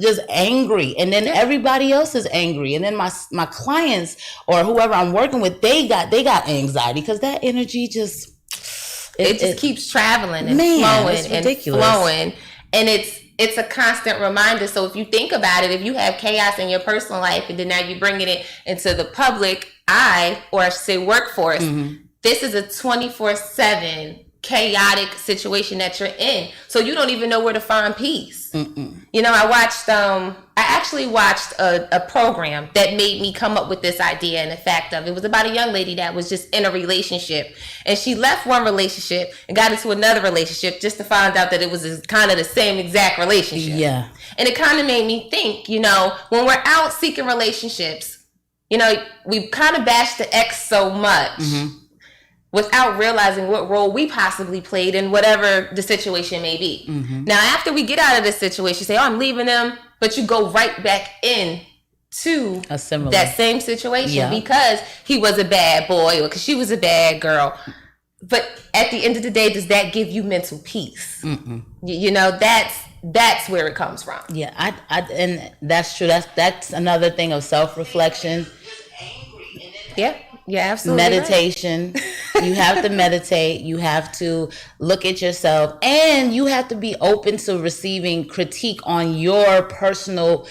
just angry, and then everybody else is angry, and then my clients or whoever I'm working with, they got anxiety because that energy just it just keeps traveling and flowing and flowing, and it's a constant reminder. So if you think about it, if you have chaos in your personal life and then now you're bringing it into the public eye, or I should say workforce, this is a 24/7 chaotic situation that you're in. So you don't even know where to find peace. You know, I actually watched a program that made me come up with this idea, and the fact of it was about a young lady that was just in a relationship, and she left one relationship and got into another relationship just to find out that it was kind of the same exact relationship. Yeah. And it kind of made me think, you know, when we're out seeking relationships, you know, we kind of bash the ex so much without realizing what role we possibly played in whatever the situation may be. Now, after we get out of this situation, you say, oh, I'm leaving them, but you go right back in to that same situation because he was a bad boy or because she was a bad girl. But at the end of the day, does that give you mental peace? You know, that's where it comes from. Yeah, and that's true. That's another thing of self-reflection. Yeah, absolutely. Meditation. Right. You have to meditate. You have to look at yourself, and you have to be open to receiving critique on your personal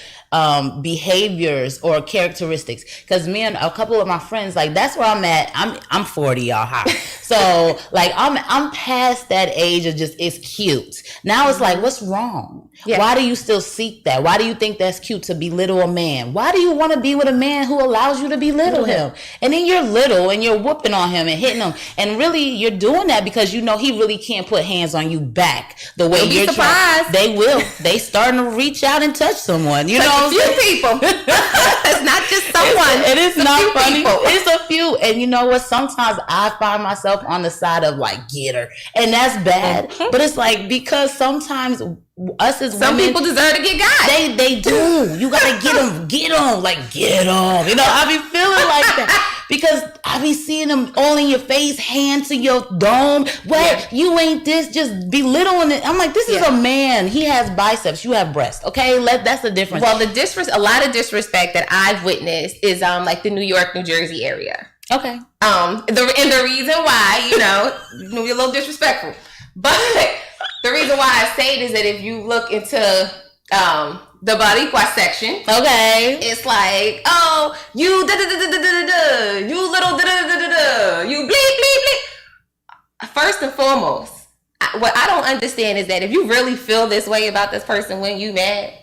behaviors or characteristics. Because me and a couple of my friends, like, that's where I'm at. I'm 40, y'all. High. So like I'm past that age of just it's cute. Now it's like, what's wrong? Yeah. Why do you still seek that? Why do you think that's cute to belittle a man? Why do you want to be with a man who allows you to belittle him? And then you're little and you're whooping on him and hitting him, and really you're doing that because you know he really can't put hands on you back the way you're trying. They will. They starting to reach out and touch someone. You know, a few people. It's not just someone. It is not funny. People. It's a few, and you know what? Sometimes I find myself on the side of like, get her, and that's bad. But it's like, because sometimes us as some women, people deserve to get got. They do. You gotta get them. You know, I be feeling like that. Because I be seeing them all in your face, hand to your dome. What? Yeah. You ain't this, just belittling it. I'm like, this is a man. He has biceps. You have breasts. Okay, that's the difference. Well, a lot of disrespect that I've witnessed is like the New York, New Jersey area. Okay. The reason why, you know, you're a little disrespectful, but the reason why I say it is that if you look into the Boricua section, okay, it's like, oh, you da da da da da da da, you little da da da da da, you bleep bleep bleep. First and foremost, what I don't understand is that if you really feel this way about this person when you mad,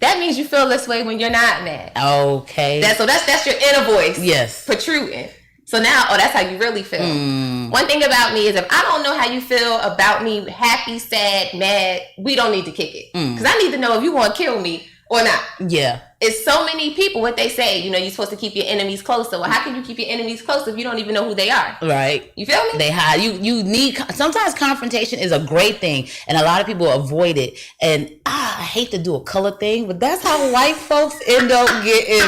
that means you feel this way when you're not mad. Okay. That's your inner voice. Yes. Protruding. So now, that's how you really feel. One thing about me is if I don't know how you feel about me, happy, sad, mad, we don't need to kick it. Because I need to know if you want to kill me or not. Yeah. It's so many people, what they say, you know, you're supposed to keep your enemies closer. Well, how can you keep your enemies closer if you don't even know who they are? Right. You feel me? They hide. You need, sometimes confrontation is a great thing, and a lot of people avoid it. And I hate to do a color thing, but that's how white folks end up getting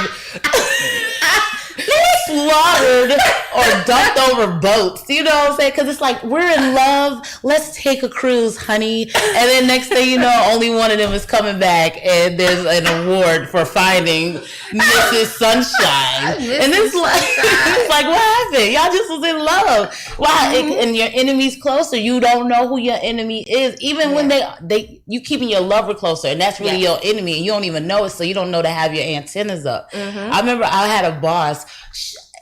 slaughtered or dumped over boats. You know what I'm saying? Because it's like, we're in love. Let's take a cruise, honey. And then next thing you know, only one of them is coming back, and there's an award for finding Mrs. Sunshine. And it's like, what happened? Y'all just was in love. Why? And your enemy's closer. You don't know who your enemy is. Even when you keeping your lover closer, and that's really your enemy, and you don't even know it, so you don't know to have your antennas up. I remember I had a boss.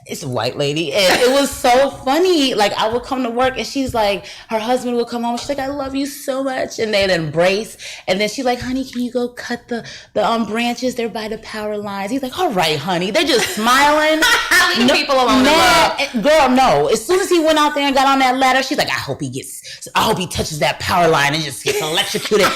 It's a white lady, and it was so funny. Like, I would come to work, and she's like, her husband would come home. She's like, I love you so much, and they'd embrace. And then she's like, honey, can you go cut the branches? They're by the power lines. He's like, all right, honey. They're just smiling. Leave people alone. Girl, no. As soon as he went out there and got on that ladder, she's like, I hope he touches that power line and just gets electrocuted.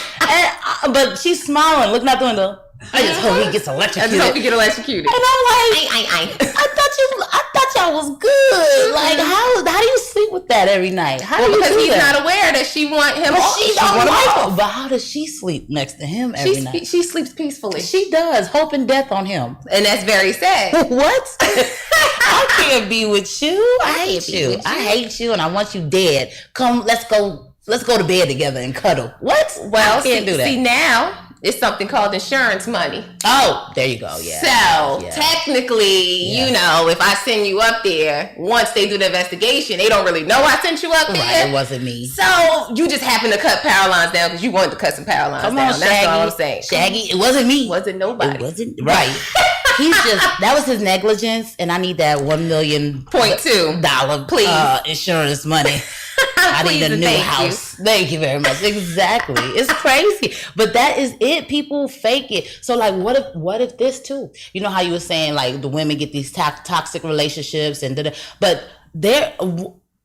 But she's smiling, looking out the window. I just hope he gets electrocuted. I just hope he get electrocuted. And I'm like, I thought y'all was good. Like, how do you sleep with that every night? Because he's not aware that she want him. She don't like him. But how does she sleep next to him every night? She sleeps peacefully. She does, hoping death on him. And that's very sad. What? I can't be with you. I hate you, and I want you dead. Come, let's go to bed together and cuddle. What? Well, I can't do that. See, now it's something called insurance money. Oh, there you go. Yeah. So technically, you know, if I send you up there, once they do the investigation, they don't really know I sent you up there. Right, it wasn't me. So you just happen to cut power lines down because you wanted to cut some power lines down. That's all I'm saying. Shaggy, it wasn't me. It wasn't nobody. It wasn't right. That was his negligence, and I need that $1.2 million insurance money. I need a new house. Thank you very much. Exactly. It's crazy. But that is it. People fake it. So like, what if this too? You know how you were saying like the women get these toxic relationships but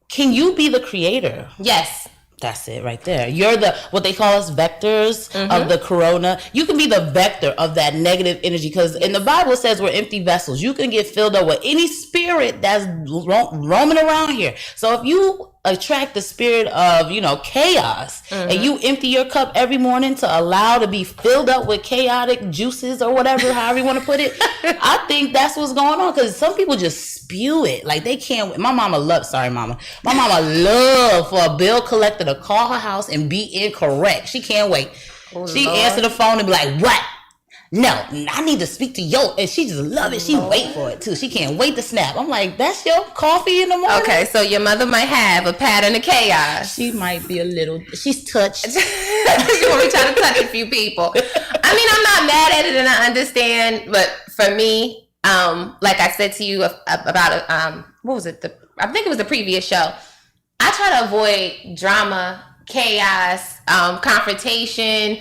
can you be the creator? Yes. That's it right there. You're what they call us vectors of the corona. You can be the vector of that negative energy because in the Bible it says we're empty vessels. You can get filled up with any spirit that's roaming around here. So if you attract the spirit of, chaos and you empty your cup every morning to allow to be filled up with chaotic juices or whatever, however you want to put it, I think that's what's going on because some people just spew it. Like they can't. My mama loved for a bill collector to call her house and be incorrect. She can't wait. She answer the phone and be like, what? No, I need to speak to yo. And she just love it. She wait for it too. She can't wait to snap. I'm like, that's your coffee in the morning? Okay, so your mother might have a pattern of chaos. She might be a little, she's touched. She will be trying to touch a few people. I mean, I'm not mad at it and I understand, but for me, like I said to you about, what was it? I think it was the previous show. I try to avoid drama, chaos, confrontation.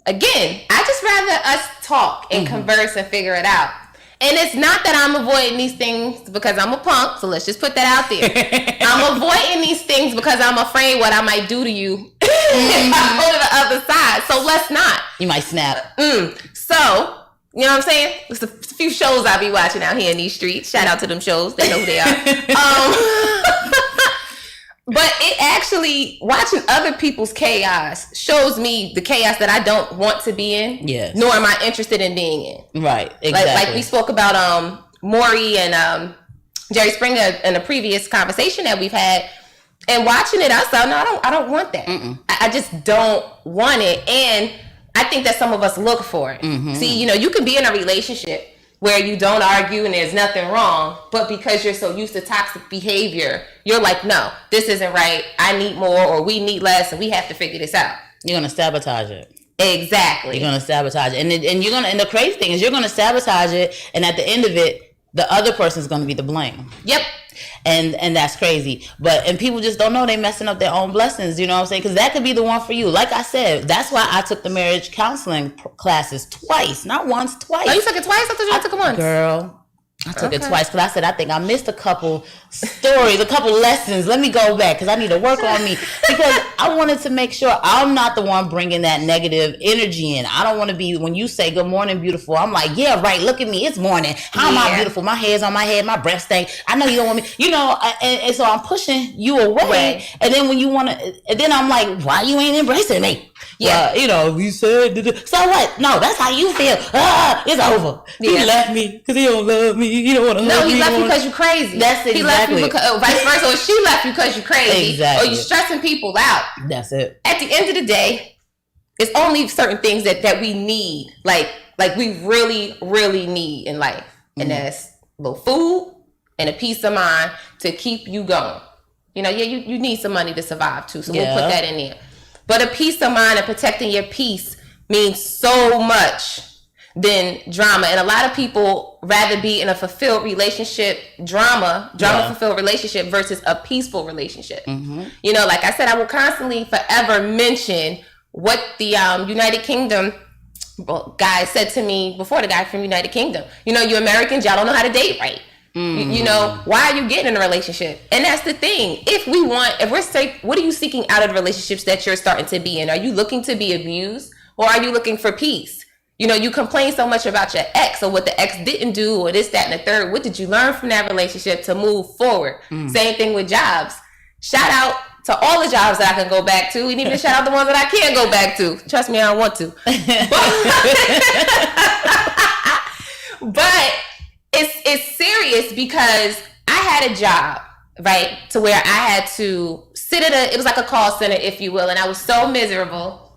Again, I just rather us talk and converse and figure it out. And it's not that I'm avoiding these things because I'm a punk, so let's just put that out there. I'm avoiding these things because I'm afraid what I might do to you if I go to the other side. So let's not. You might snap. So, you know what I'm saying? It's a few shows I'll be watching out here in these streets. Shout out to them shows. They know who they are. But it actually, watching other people's chaos shows me the chaos that I don't want to be in, nor am I interested in being in. Right, exactly. Like we spoke about Maury and Jerry Springer in a previous conversation that we've had, and watching it, I said, no, I don't want that. I just don't want it, and I think that some of us look for it. See, you can be in a relationship where you don't argue and there's nothing wrong, but because you're so used to toxic behavior, you're like, no, this isn't right. I need more or we need less and we have to figure this out. You're going to sabotage it. Exactly. You're going to sabotage it. And the crazy thing is you're going to sabotage it, and at the end of it, the other person's going to be the blame. Yep. And that's crazy. And people just don't know they messing up their own blessings, you know what I'm saying? Because that could be the one for you. Like I said, that's why I took the marriage counseling classes twice. Not once, twice. Oh, you took it twice? I thought you took it once. Girl, I took it twice because I said I think I missed a couple stories, a couple lessons. Let me go back because I need to work on me, because I wanted to make sure I'm not the one bringing that negative energy in. I don't want to be, when you say good morning beautiful, I'm like, yeah, right, look at me, it's morning. How am I beautiful? My hair's on my head, my breath stank. I know you don't want me, and so I'm pushing you away. Right. And then when you want to, and then I'm like, why you ain't embracing me? Yeah, you said, so what? No, that's how you feel. It's over. He left me because he don't love me. He don't want to love me. No, he left you because you're crazy. That's exactly. He left you because, vice versa, or she left you because you're crazy. Exactly. Or you're stressing people out. That's it. At the end of the day, it's only certain things that we need, like we really, really need in life. And that's a little food and a peace of mind to keep you going. You need some money to survive too, so we'll put that in there. But a peace of mind and protecting your peace means so much than drama. And a lot of people rather be in a fulfilled relationship, drama-fulfilled relationship versus a peaceful relationship. Like I said, I will constantly forever mention what the United Kingdom guy said to me before, the guy from United Kingdom. You Americans, y'all don't know how to date right. Why are you getting in a relationship? And that's the thing. What are you seeking out of the relationships that you're starting to be in? Are you looking to be abused, or are you looking for peace? You complain so much about your ex or what the ex didn't do or this, that, and the third. What did you learn from that relationship to move forward? Same thing with jobs. Shout out to all the jobs that I can go back to, and even shout out the ones that I can't go back to. Trust me, I don't want to. But it's serious, because I had a job, right, to where I had to sit it was like a call center, if you will, and I was so miserable.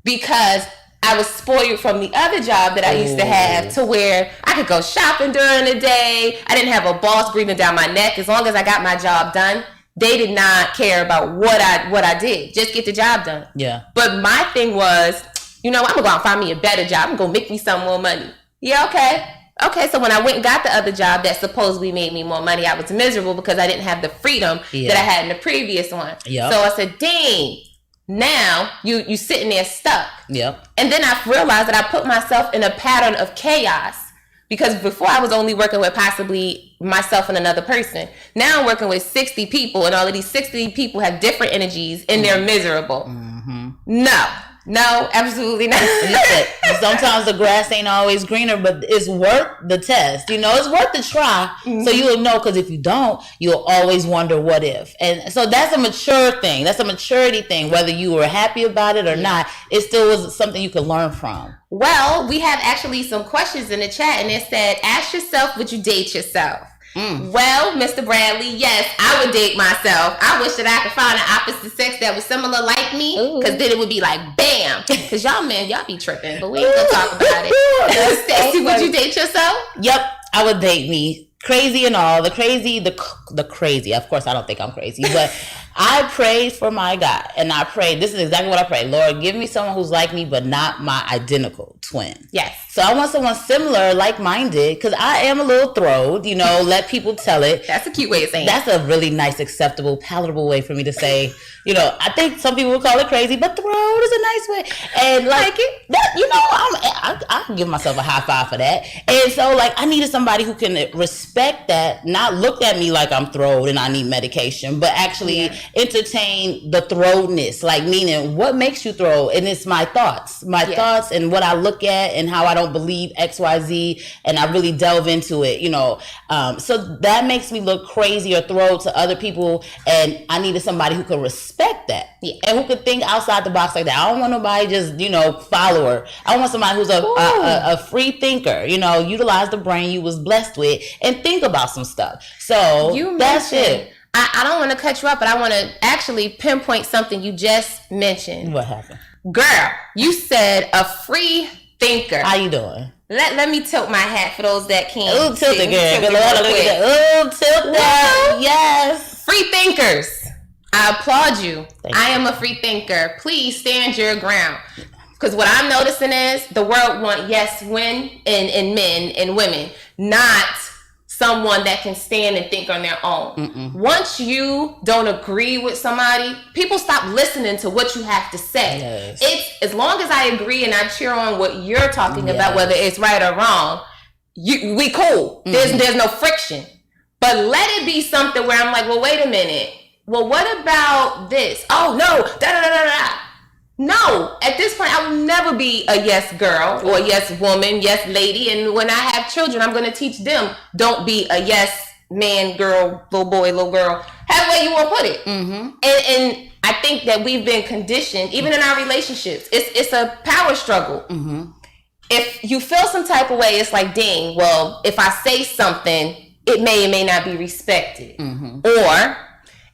because I was spoiled from the other job that I used to have, to where I could go shopping during the day. I didn't have a boss breathing down my neck. As long as I got my job done, they did not care about what I did. Just get the job done. Yeah. But my thing was, I'm going to go out and find me a better job. I'm going to make me some more money. Yeah, okay. Okay, so when I went and got the other job that supposedly made me more money, I was miserable because I didn't have the freedom that I had in the previous one. Yep. So I said, dang, now you sitting there stuck. Yep. And then I realized that I put myself in a pattern of chaos. Because before I was only working with possibly myself and another person. Now I'm working with 60 people, and all of these 60 people have different energies, and they're miserable. Mm-hmm. No, absolutely not. Listen, sometimes the grass ain't always greener, but it's worth the test. It's worth the try. Mm-hmm. So you'll know, because if you don't, you'll always wonder what if. And so that's a mature thing. That's a maturity thing. Whether you were happy about it or not, it still was something you could learn from. Well, we have actually some questions in the chat, and it said, ask yourself, would you date yourself? Well, Mr. Bradley, yes, I would date myself. I wish that I could find an opposite sex that was similar like me, because then it would be like, bam. Because y'all be tripping, but we ain't gonna talk about it. Stacey, would you date yourself? Yep, I would date me. Crazy and all. The crazy. Of course, I don't think I'm crazy, but I prayed for my guy, and I prayed. This is exactly what I prayed. Lord, give me someone who's like me, but not my identical twin. Yes. So I want someone similar, like-minded, because I am a little throwed, let people tell it. That's a cute way of saying it. That's a really nice, acceptable, palatable way for me to say, I think some people would call it crazy, but throwed is a nice way. And like it, that, I can give myself a high five for that. And so I needed somebody who can respect that, not look at me like I'm throwed and I need medication, but actually entertain the throwedness, meaning what makes you throw? And it's my thoughts and what I look at and how I don't believe XYZ, and I really delve into it, so that makes me look crazy or throw to other people, and I needed somebody who could respect that and who could think outside the box like that. I don't want nobody just follower. I want somebody who's a free thinker, utilize the brain you was blessed with and think about some stuff. So that's it. I don't want to cut you up, but I want to actually pinpoint something you just mentioned. What happened? Girl, you said a free thinker. How you doing? Let me tilt my hat for those that can't. Ooh, tilt it, girl. Ooh, tilt that. Yes. Free thinkers. I applaud you. I am a free thinker. Please stand your ground. Because what I'm noticing is the world want yes men and women, not someone that can stand and think on their own. Mm-mm. Once you don't agree with somebody, people stop listening to what you have to say. Yes. It's as long as I agree and I cheer on what you're talking about, whether it's right or wrong, we cool. Mm-hmm. There's no friction. But let it be something where I'm like, well, wait a minute. Well, what about this? Oh no, da-da-da-da-da. No, at this point, I will never be a yes girl or a yes woman, yes lady. And when I have children, I'm going to teach them, don't be a yes man, girl, little boy, little girl. However you want to put it. Mm-hmm. And I think that we've been conditioned, even in our relationships, it's a power struggle. Mm-hmm. If you feel some type of way, it's like, dang, well, if I say something, it may or may not be respected. Mm-hmm. Or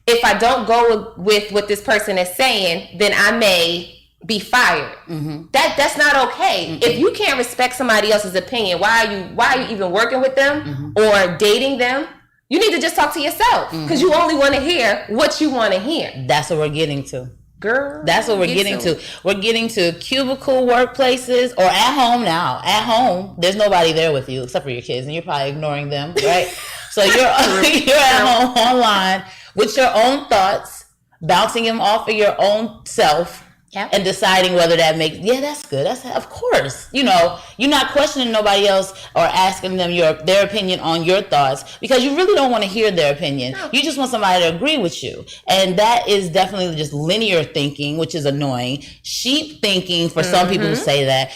if I don't go with what this person is saying, then I may be fired. Mm-hmm. That's not okay. Mm-hmm. If you can't respect somebody else's opinion, why are you even working with them or dating them? You need to just talk to yourself, because you only want to hear what you want to hear. That's what we're getting to. Girl, that's what we're getting to. We're getting to cubicle workplaces or at home now. At home, there's nobody there with you except for your kids, and you're probably ignoring them, right? So you're at home online with your own thoughts, bouncing them off of your own self, and deciding whether that makes, that's good. That's, of course, you're not questioning nobody else or asking them their opinion on your thoughts, because you really don't want to hear their opinion. No. You just want somebody to agree with you. And that is definitely just linear thinking, which is annoying. Sheep thinking, for some people who say that,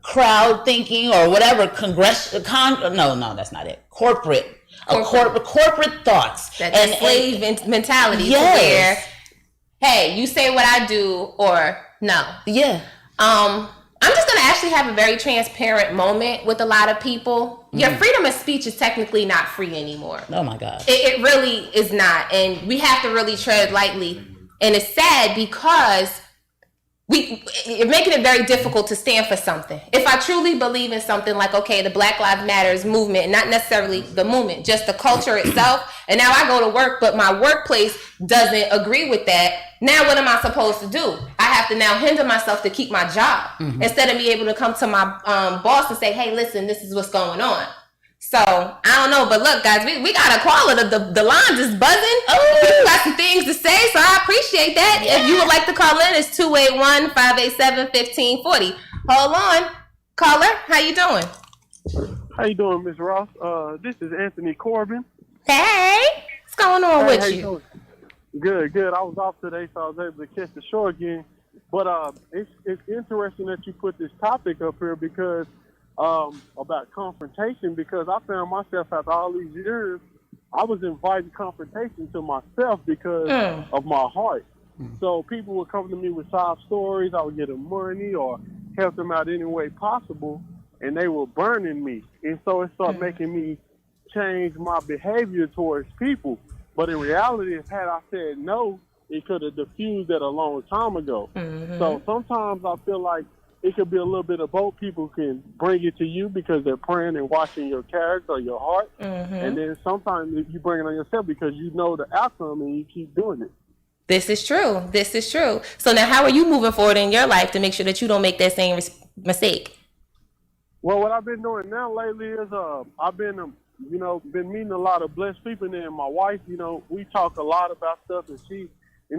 crowd thinking or whatever, no, that's not it. Corporate thoughts. That slave mentality to where, hey, you say what I do or no. Yeah. I'm just going to actually have a very transparent moment with a lot of people. Your freedom of speech is technically not free anymore. Oh my God. It really is not. And we have to really tread lightly. And it's sad because you're making it very difficult to stand for something. If I truly believe in something like, okay, the Black Lives Matters movement, and not necessarily the movement, just the culture itself, and now I go to work, but my workplace doesn't agree with that, now what am I supposed to do? I have to now hinder myself to keep my job instead of me able to come to my boss and say, hey, listen, this is what's going on. So, I don't know, but look, guys, we got to call it. The lines is buzzing. People got some things to say, so I appreciate that. Yeah. If you would like to call in, it's 281-587-1540. Hold on. Caller, how you doing? How you doing, Ms. Ross? This is Anthony Corbin. Hey, what's going on with you? Good. I was off today, so I was able to catch the show again. But it's interesting that you put this topic up here because about confrontation, because I found myself after all these years, I was inviting confrontation to myself because of my heart. So people would come to me with sob stories. I would get them money or help them out any way possible, and they were burning me. And so it started making me change my behavior towards people. But in reality, had I said no, it could have diffused that a long time ago. So sometimes I feel like it could be a little bit of both. People can bring it to you because they're praying and watching your character or your heart. And then sometimes you bring it on yourself because you know the outcome and you keep doing it. This is true. So now how are you moving forward in your life to make sure that you don't make that same mistake? Well, what I've been doing now lately is I've been meeting a lot of blessed people. And then my wife, we talk a lot about stuff. And she,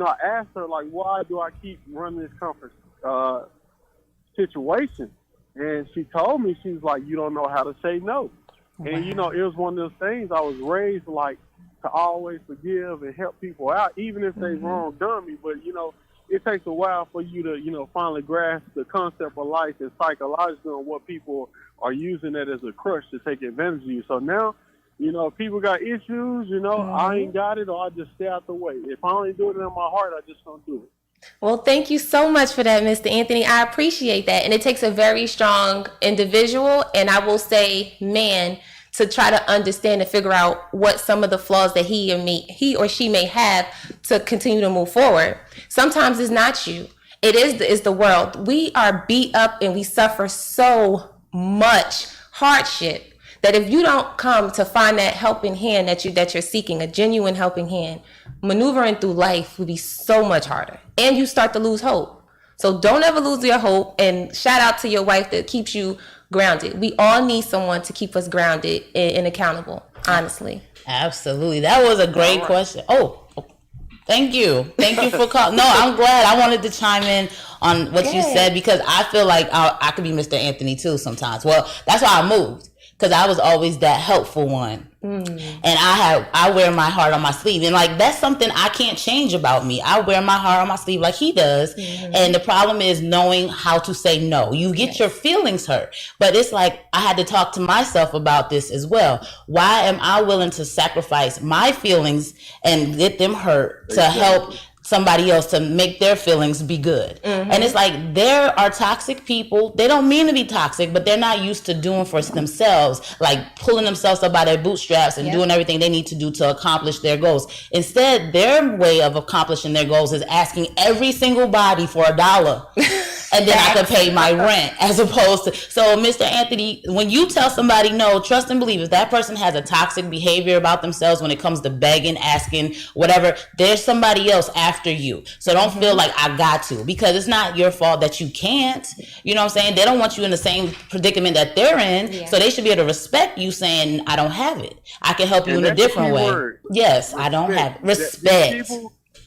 I asked her, like, why do I keep running this conference situation? And she told me, she's like, you don't know how to say no. Wow. And it was one of those things. I was raised like to always forgive and help people out, even if they wrong done me. But it takes a while for you to finally grasp the concept of life and psychologically on what people are using it as a crutch to take advantage of you. So now if people got issues, I ain't got it, or I just stay out the way. If I only do it in my heart, I just don't do it. Well, thank you so much for that, Mr. Anthony. I appreciate that. And it takes a very strong individual, and I will say man, to try to understand and figure out what some of the flaws that he or she may have to continue to move forward. Sometimes it's not you. It's the world. We are beat up and we suffer so much hardship that if you don't come to find that helping hand that you're seeking, a genuine helping hand, maneuvering through life will be so much harder. And you start to lose hope. So don't ever lose your hope. And shout out to your wife that keeps you grounded. We all need someone to keep us grounded and accountable, honestly. Absolutely. That was a great question. Oh, thank you. Thank you for calling. No, I'm glad. I wanted to chime in on what you said because I feel like I could be Mr. Anthony too sometimes. Well, that's why I moved. Because I was always that helpful one. And I wear my heart on my sleeve. And like, that's something I can't change about me. I wear my heart on my sleeve like he does. And the problem is knowing how to say no. You get your feelings hurt. But it's like, I had to talk to myself about this as well. Why am I willing to sacrifice my feelings and get them hurt to help somebody else to make their feelings be good? And it's like, there are toxic people. They don't mean to be toxic, but they're not used to doing for themselves, like pulling themselves up by their bootstraps and doing everything they need to do to accomplish their goals. Instead, their way of accomplishing their goals is asking every single body for $1. And then I could pay my rent, as opposed to. So, Mr. Anthony, when you tell somebody no, trust and believe, if that person has a toxic behavior about themselves when it comes to begging, asking, whatever, there's somebody else after you. So don't feel like I got to, because it's not your fault that you can't. You know what I'm saying? They don't want you in the same predicament that they're in. So they should be able to respect you saying, I don't have it. I can help you in a different way. Word. Yes, respect. I don't have it. Respect.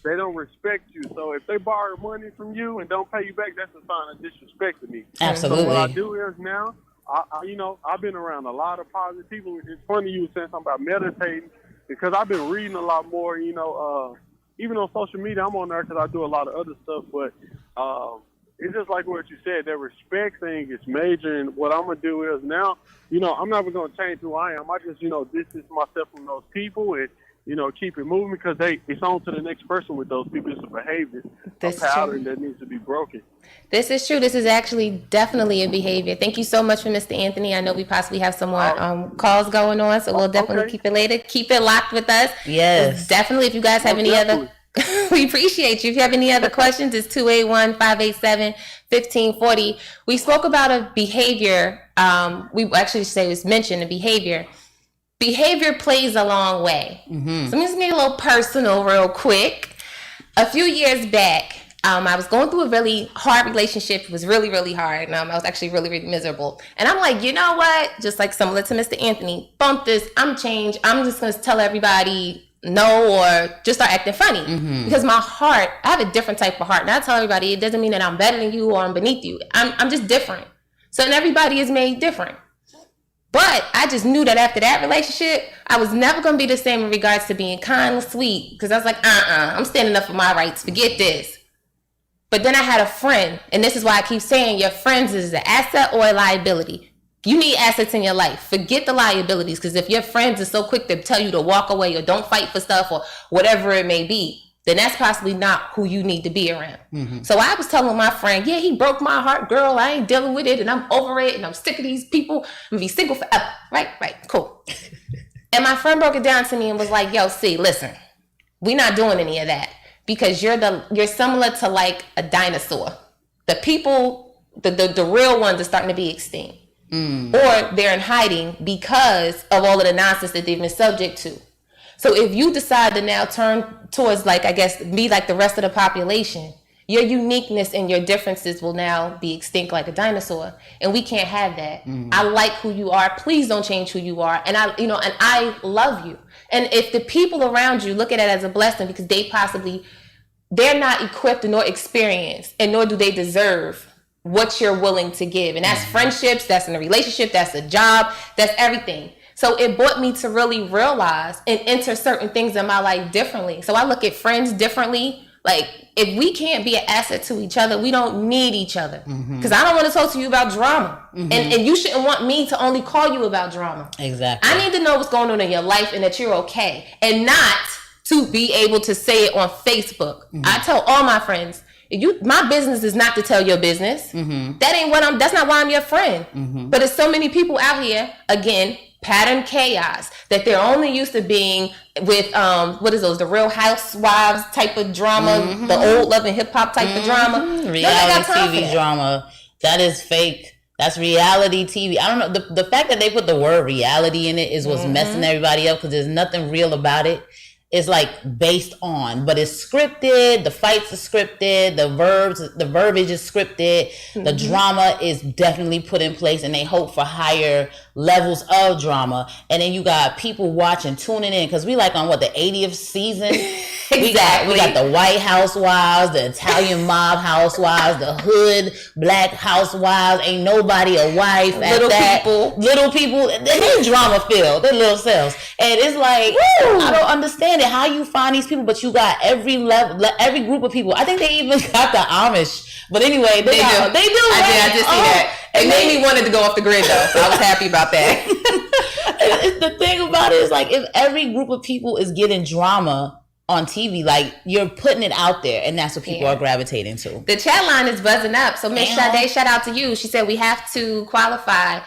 They don't respect you. So if they borrow money from you and don't pay you back, that's a sign of disrespect to me. Absolutely. So what I do is now, I've been around a lot of positive people. It's funny you were saying something about meditating, because I've been reading a lot more, even on social media. I'm on there because I do a lot of other stuff, but it's just like what you said, that respect thing is major. And what I'm going to do is now, I'm never going to change who I am. I just, distance myself from those people and, keep it moving, because it's on to the next person with those people. It's a behavior, a pattern that needs to be broken. This is true. This is actually definitely a behavior. Thank you so much for Mr. Anthony. I know we possibly have some more calls going on, so we'll definitely keep it later. Keep it locked with us. Yes. Definitely, if you guys have any other We appreciate you. If you have any other questions, it's 281-587-1540. We spoke about a behavior. We actually say it was mentioned a behavior. Behavior plays a long way. Mm-hmm. So I'm just getting a little personal real quick. A few years back, I was going through a really hard relationship. It was really, really hard. I was actually really, really miserable. And I'm like, you know what? Just like similar to Mr. Anthony, bump this. I'm changed. I'm just going to tell everybody no, or just start acting funny. Mm-hmm. Because my heart, I have a different type of heart. And I tell everybody, it doesn't mean that I'm better than you or I'm beneath you. I'm just different. So and everybody is made different. But I just knew that after that relationship, I was never going to be the same in regards to being kind and sweet. Because I was like, I'm standing up for my rights. Forget this. But then I had a friend, and this is why I keep saying your friends is an asset or a liability. You need assets in your life. Forget the liabilities, because if your friends are so quick to tell you to walk away or don't fight for stuff or whatever it may be, then that's possibly not who you need to be around. Mm-hmm. So I was telling my friend, yeah, he broke my heart, girl. I ain't dealing with it, and I'm over it, and I'm sick of these people. I'm going to be single forever. Right, cool. And my friend broke it down to me and was like, yo, see, listen, we not doing any of that. Because you're similar to like a dinosaur. The people, the real ones are starting to be extinct. Or they're in hiding because of all of the nonsense that they've been subject to. So if you decide to now turn towards like, I guess, be like the rest of the population, your uniqueness and your differences will now be extinct like a dinosaur. And we can't have that. I like who you are. Please don't change who you are. And I love you. And if the people around you look at it as a blessing because they're not equipped nor experienced, and nor do they deserve what you're willing to give. And that's friendships, that's in a relationship, that's a job, that's everything. So it brought me to really realize and enter certain things in my life differently. So I look at friends differently. Like, if we can't be an asset to each other, we don't need each other. Because I don't want to talk to you about drama. And you shouldn't want me to only call you about drama. Exactly. I need to know what's going on in your life and that you're okay. And not to be able to say it on Facebook. I tell all my friends, my business is not to tell your business. That's not why I'm your friend. But there's so many people out here, again, pattern chaos, that they're only used to being with the Real Housewives type of drama, the old Love and Hip Hop type of drama. Reality TV drama. That is fake. That's reality TV. I don't know. The fact that they put the word reality in it is what's messing everybody up, because there's nothing real about it. It's like based on, but it's scripted. The fights are scripted. The verbiage is scripted. The drama is definitely put in place, and they hope for higher levels of drama. And then you got people watching, tuning in, because we like on the 80th season. We got the White Housewives, the Italian Mob Housewives, the Hood Black Housewives. Ain't nobody a wife at that. Little people. They're drama filled. They're little selves, and it's like, I don't understand it. How you find these people, but you got every level, every group of people. I think they even got the Amish. But anyway, they do. I did see that. It made me wanted to go off the grid though, so I was happy about that. The thing about it is, like, if every group of people is getting drama on TV, like, you're putting it out there, and that's what people are gravitating to. The chat line is buzzing up. So Miss Sade, shout out to you. She said we have to qualify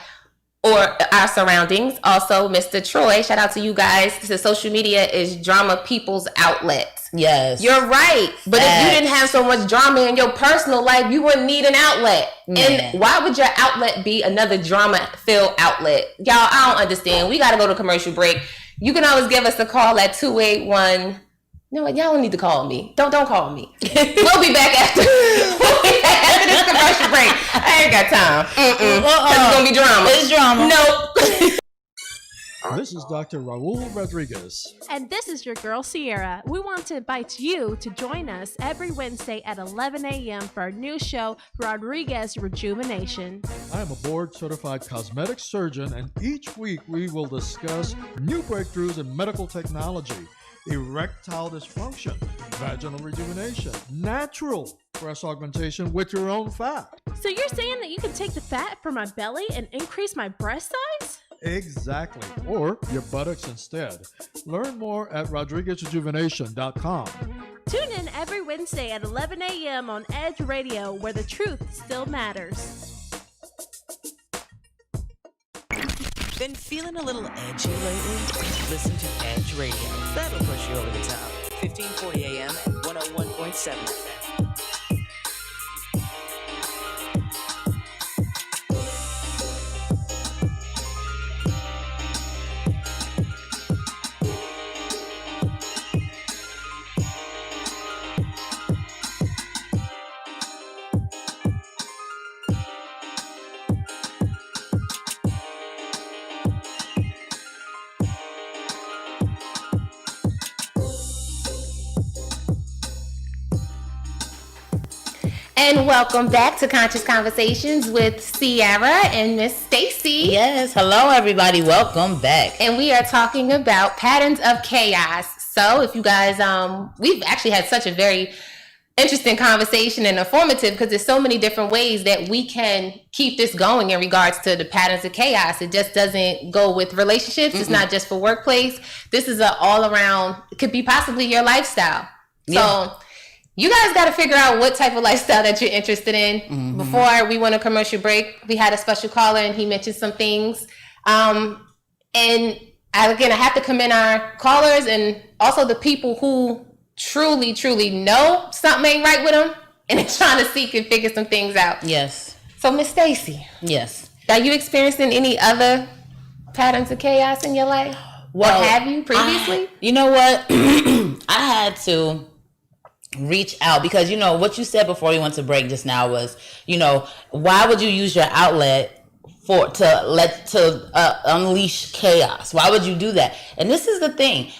or our surroundings. Also, Mr. Troy, shout out to you guys. The social media is drama people's outlet. Yes. You're right. But if you didn't have so much drama in your personal life, you wouldn't need an outlet. And why would your outlet be another drama-filled outlet? Y'all, I don't understand. We got to go to commercial break. You can always give us a call at 281. No, y'all don't need to call me. Don't call me. We'll be back after this commercial break. I ain't got time. It's gonna be drama. It's drama. Nope. This is Dr. Raul Rodriguez. And this is your girl, Ciara. We want to invite you to join us every Wednesday at 11 a.m. for our new show, Rodriguez Rejuvenation. I am a board-certified cosmetic surgeon, and each week we will discuss new breakthroughs in medical technology, erectile dysfunction, vaginal rejuvenation, natural breast augmentation with your own fat. So you're saying that you can take the fat from my belly and increase my breast size? Exactly. Or your buttocks instead. Learn more at RodriguezRejuvenation.com. Tune in every Wednesday at 11 a.m. on Edge Radio, where the truth still matters. Been feeling a little edgy lately? Listen to Edge Radio. That'll push you over the top. 1540 AM and 101.7 FM. And welcome back to Conscious Conversations with Ciara and Miss Stacy. Yes, hello everybody, welcome back. And we are talking about patterns of chaos. So if you guys, we've actually had such a very interesting conversation and informative because there's so many different ways that we can keep this going in regards to the patterns of chaos. It just doesn't go with relationships. Mm-mm. It's not just for workplace. This is an all around, it could be possibly your lifestyle. So you guys got to figure out what type of lifestyle that you're interested in. Mm-hmm. Before we went on commercial break, we had a special caller and he mentioned some things. And I have to commend our callers and also the people who truly, truly know something ain't right with them and they're trying to seek and figure some things out. Yes. So Miss Stacy. Yes. Are you experiencing any other patterns of chaos in your life? Well, or have you previously? You know what? I had to reach out because what you said before we went to break just now was, why would you use your outlet to unleash chaos? Why would you do that? And this is the thing.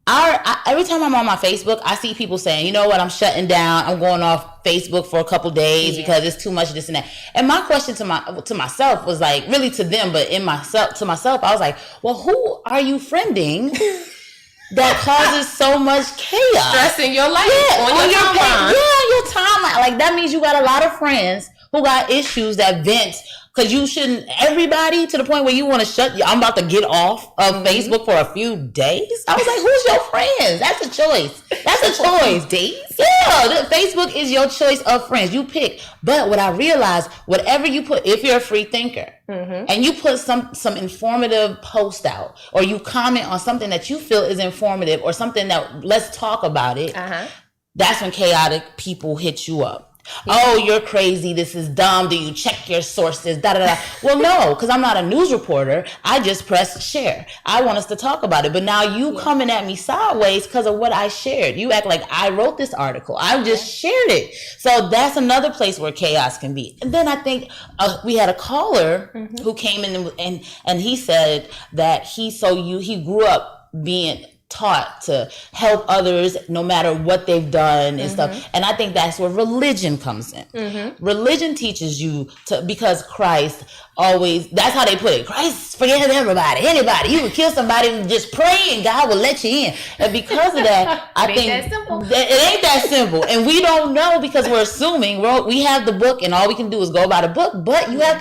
Every time I'm on my Facebook, I see people saying, you know what, I'm shutting down. I'm going off Facebook for a couple days because it's too much this and that. And my question to myself was like, really to them, but to myself, I was like, well, who are you friending that causes so much chaos? Stress in your life. Yeah, on your timeline. Yeah, on your timeline. Like, that means you got a lot of friends who got issues that vent. Because you shouldn't, everybody to the point where you want to I'm about to get off of Facebook for a few days. I was like, who's your friends? That's a choice. That's a choice. Days? Yeah, Facebook is your choice of friends. You pick. But what I realized, whatever you put, if you're a free thinker, and you put some informative post out, or you comment on something that you feel is informative, or something that, let's talk about it, that's when chaotic people hit you up. Oh, you're crazy. This is dumb. Do you check your sources? Da da da. Well, no, because I'm not a news reporter. I just press share. I want us to talk about it. But now you coming at me sideways because of what I shared. You act like I wrote this article. I just shared it. So that's another place where chaos can be. And then I think we had a caller who came in and he said that he grew up being taught to help others no matter what they've done and stuff. And I think that's where religion comes in. Religion teaches you because Christ always, that's how they put it. Christ forgive anybody. You would kill somebody and just pray and God will let you in. And because of that, I think that simple. It ain't that simple. And we don't know because we're assuming we have the book and all we can do is go by the book. But you have